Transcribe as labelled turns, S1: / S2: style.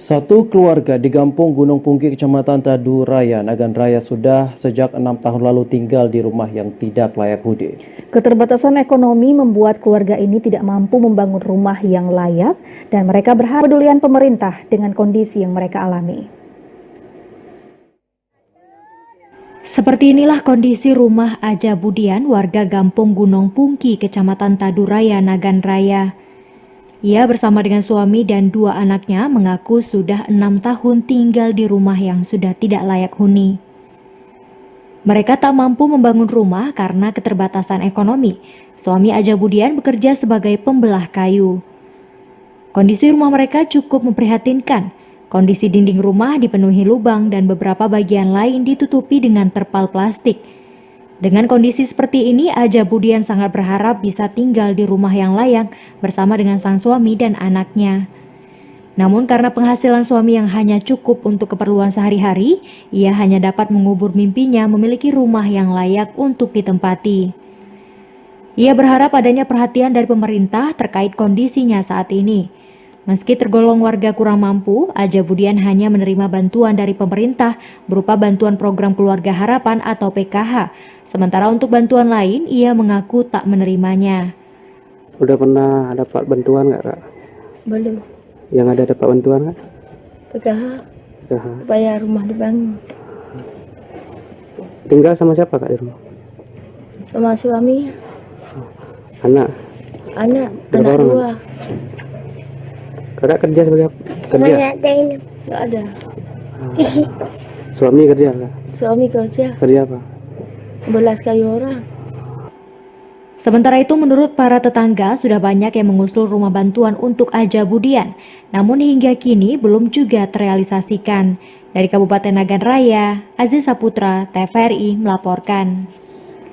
S1: Satu keluarga di Kampung Gunung Pungki, Kecamatan Tadu Raya, Nagan Raya sudah sejak 6 tahun lalu tinggal di rumah yang tidak layak huni.
S2: Keterbatasan ekonomi membuat keluarga ini tidak mampu membangun rumah yang layak dan mereka berharap kepedulian pemerintah dengan kondisi yang mereka alami.
S3: Seperti inilah kondisi rumah Aja Budian, warga Kampung Gunung Pungki, Kecamatan Tadu Raya, Nagan Raya. Ia bersama dengan suami dan 2 anaknya mengaku sudah 6 tahun tinggal di rumah yang sudah tidak layak huni. Mereka tak mampu membangun rumah karena keterbatasan ekonomi. Suami Aja Budian bekerja sebagai pembelah kayu. Kondisi rumah mereka cukup memprihatinkan. Kondisi dinding rumah dipenuhi lubang dan beberapa bagian lain ditutupi dengan terpal plastik. Dengan kondisi seperti ini, Aja Budian sangat berharap bisa tinggal di rumah yang layak bersama dengan sang suami dan anaknya. Namun karena penghasilan suami yang hanya cukup untuk keperluan sehari-hari, ia hanya dapat mengubur mimpinya memiliki rumah yang layak untuk ditempati. Ia berharap adanya perhatian dari pemerintah terkait kondisinya saat ini. Meski tergolong warga kurang mampu, Aja Budian hanya menerima bantuan dari pemerintah berupa bantuan program Keluarga Harapan atau PKH. Sementara untuk bantuan lain, ia mengaku tak menerimanya.
S4: Udah pernah dapat bantuan nggak, Kak?
S5: Belum.
S4: Yang ada dapat bantuan nggak?
S5: PKH.
S4: PKH.
S5: Supaya rumah dibangun.
S4: Tinggal sama siapa, Kak, di rumah?
S5: Sama suami,
S4: Anak?
S5: anak
S4: Berapa orang?
S5: 2.
S4: Kakak kerja sebagai apa? Kerja?
S5: Nggak ada.
S4: Suami kerja, Kak?
S5: Suami kerja,
S4: Kerja apa?
S5: belas kayu orang.
S3: Sementara itu, menurut para tetangga, sudah banyak yang mengusul rumah bantuan untuk Aja Budian. Namun hingga kini belum juga terrealisasikan. Dari Kabupaten Nagan Raya, Aziz Saputra, TVRI melaporkan.